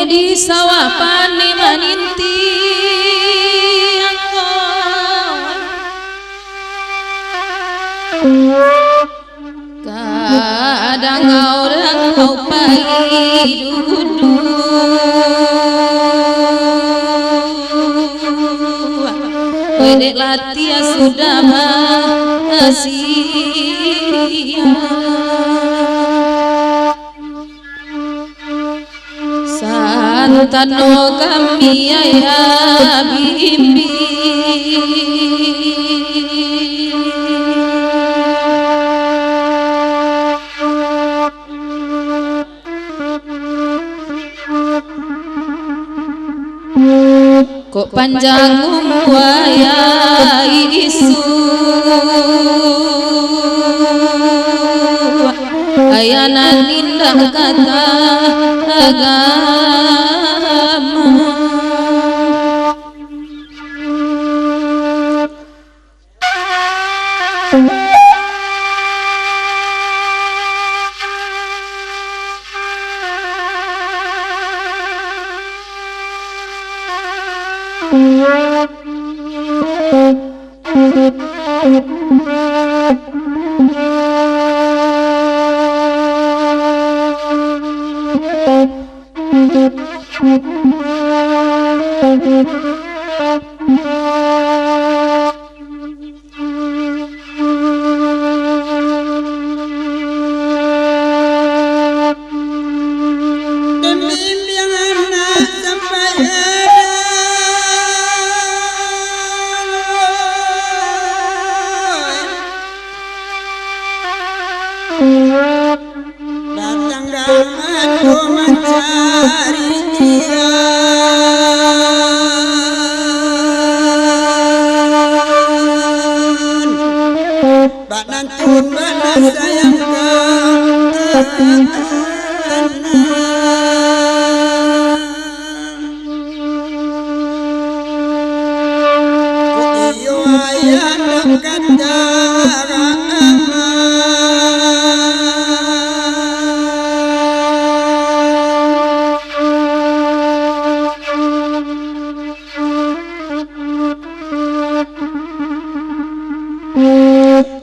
Dedi sawapane maninti kadang orang kau pagi duduk wedek latihan sudah sia Santano kami ayah bibi kok panjang umur ayah isu ayah nanindak kata agama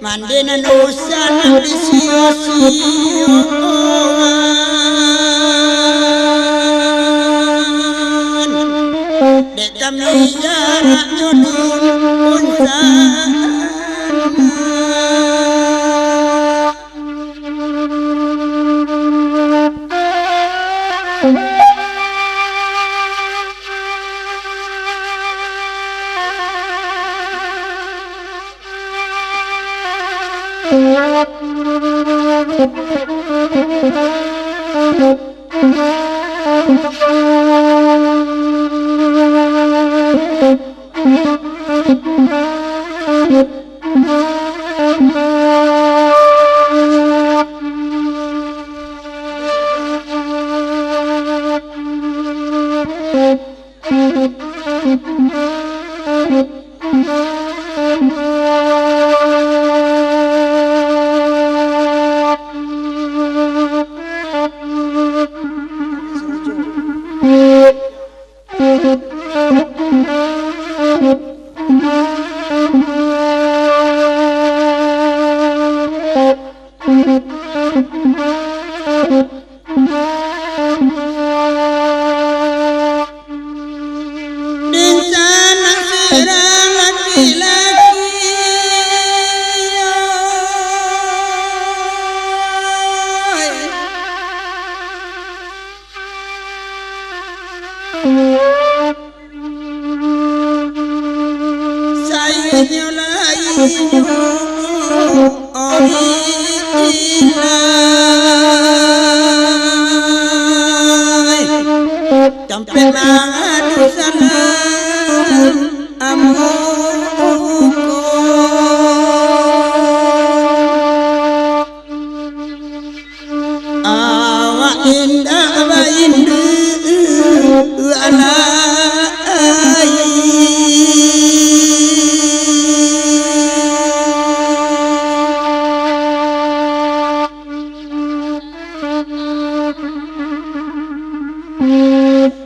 Mandena nusa nang disio-sio dek kami jarak jodoh pun sama.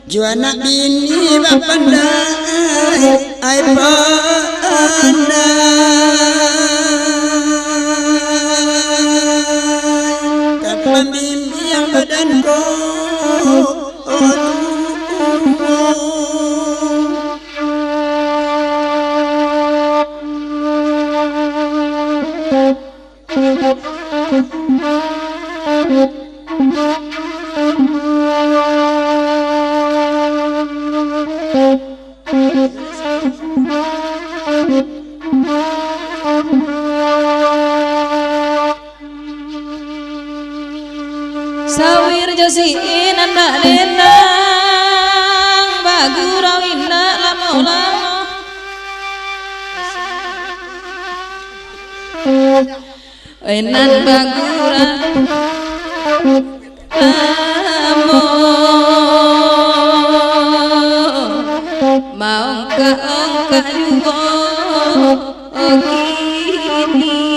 Juana bini bapandai ai pandai tanpa mimpi yang badanku sawir jasiin anda lendang bagurau indah lama-lama enan bagurau lama mau angka juga gini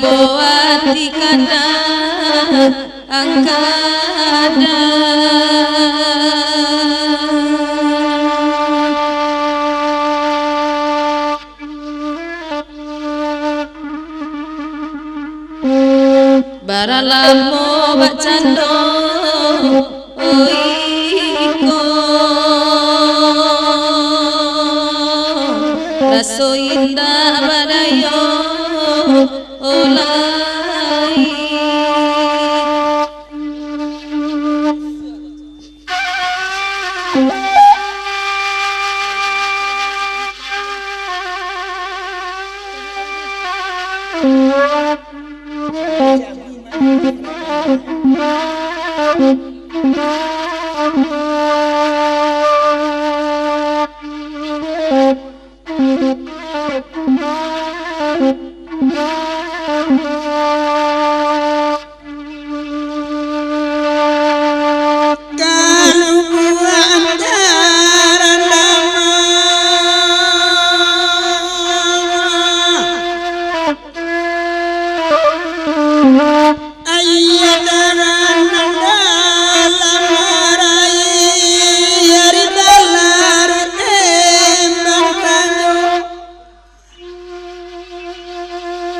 boati kada angkada baralamo bacando oiko raso indah badayo olai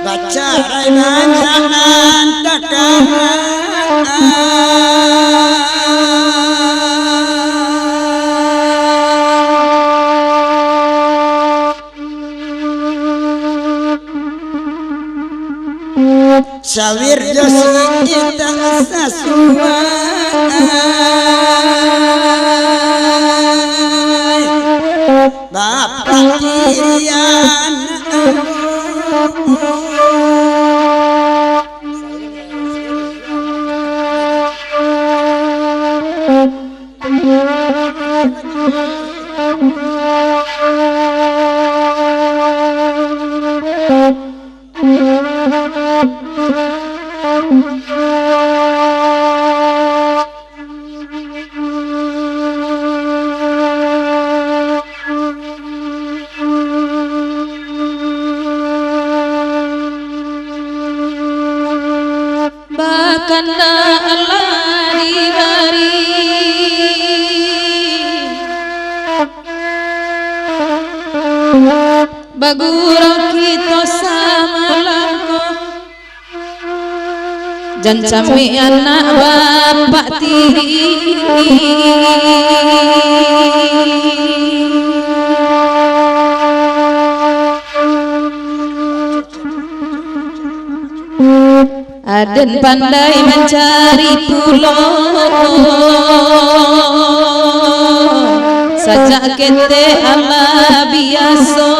baca jangan takkan Sawir josi itang sasuai Bapak Irian Bakanda Allah diberi baguro kita sama laku jan sami anak bapak tiri Aden pandai mencari pulau sajak kete Allah biasa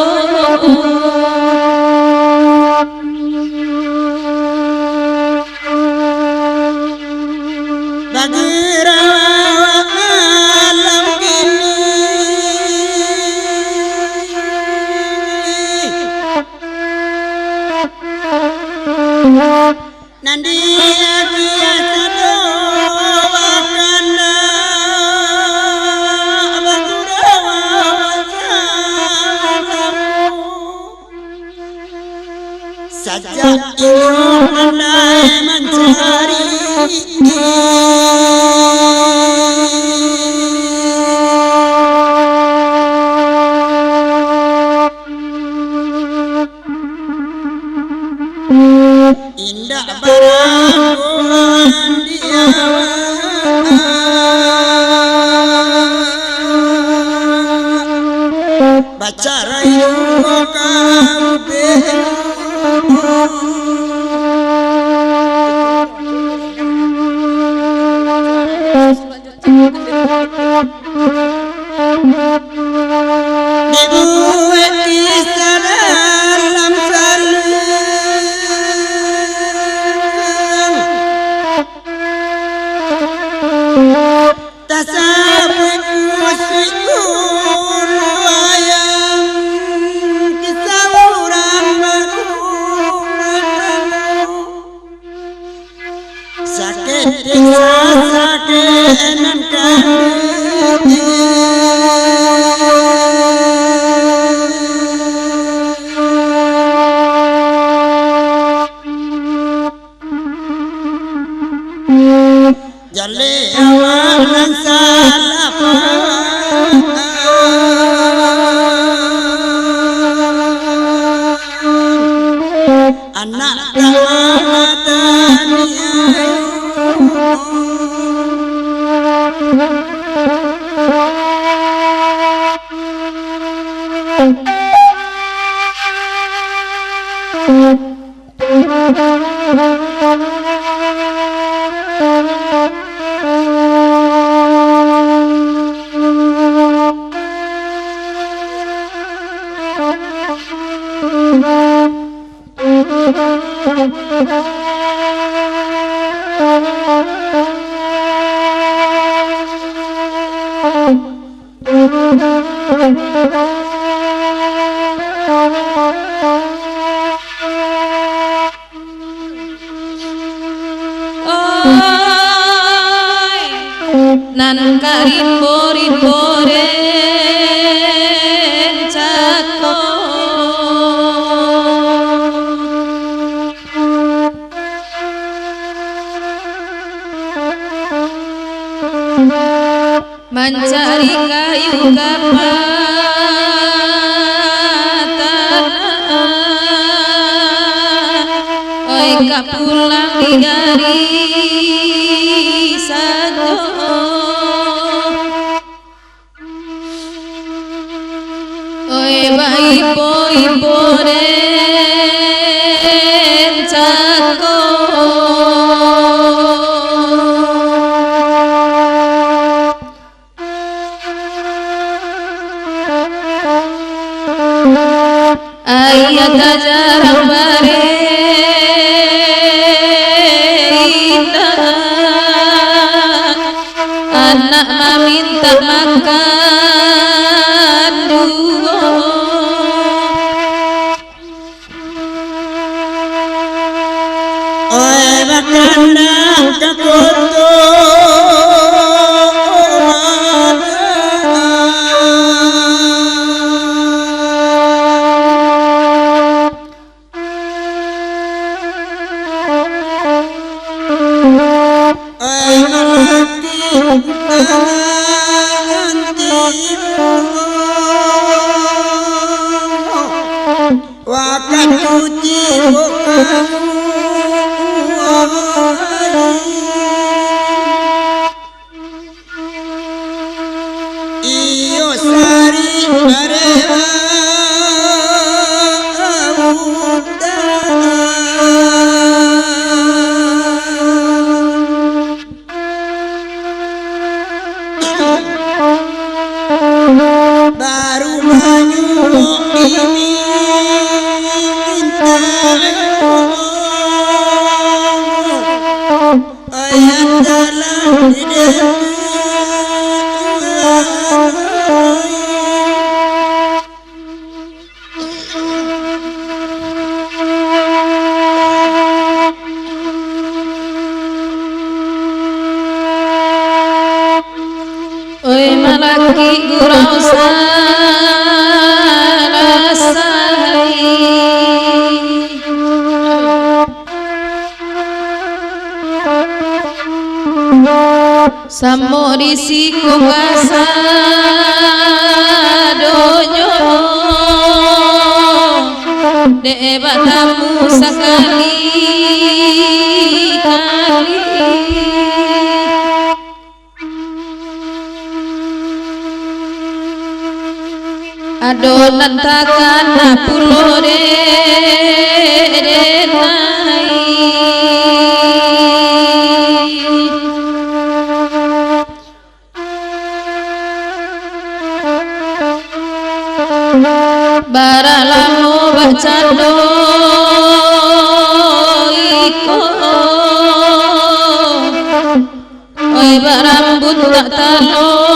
bagi rawa alam ini Nandi biasa doakan saja ingin pandai mencari indah barang dia baca rayu kabeh dibuat kisah dalam tasabik musikul wayang kisah orang baru sakit desa sakit enan jale awalan salah anak kawatan nan karimbo-rimboren cako mencari kayu kapatan oi kapulang di hari barang barenda anak meminta makan dua oi bakandang takut iyo sari barewa baru banyu ini ayat dalam oi malaki gurau salasai samorisi kugasa donyo debatamu sekali kali adonan takana pulo baralamo bacando iko oi barambut tak talo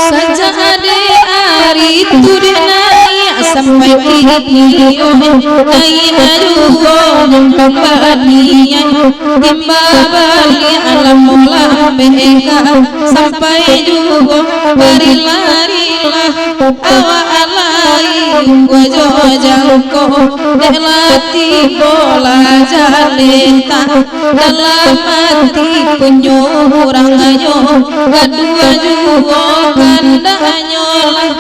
saja ade ari tudinai sampai kini ai aduo membania timba bali alam mula beka sampai juga lari-larilah awa alai wajo jangko delati bola jalenta dalam hati penyurang ayo kedua juo kanda nyolah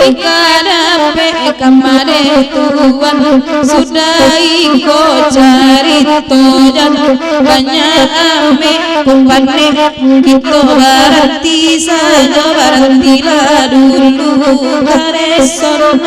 ikadape kamare tuan sudah iko cari tojan banyak ame kumpane kita berhenti saja berhentilah dulu kareson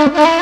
Ayuh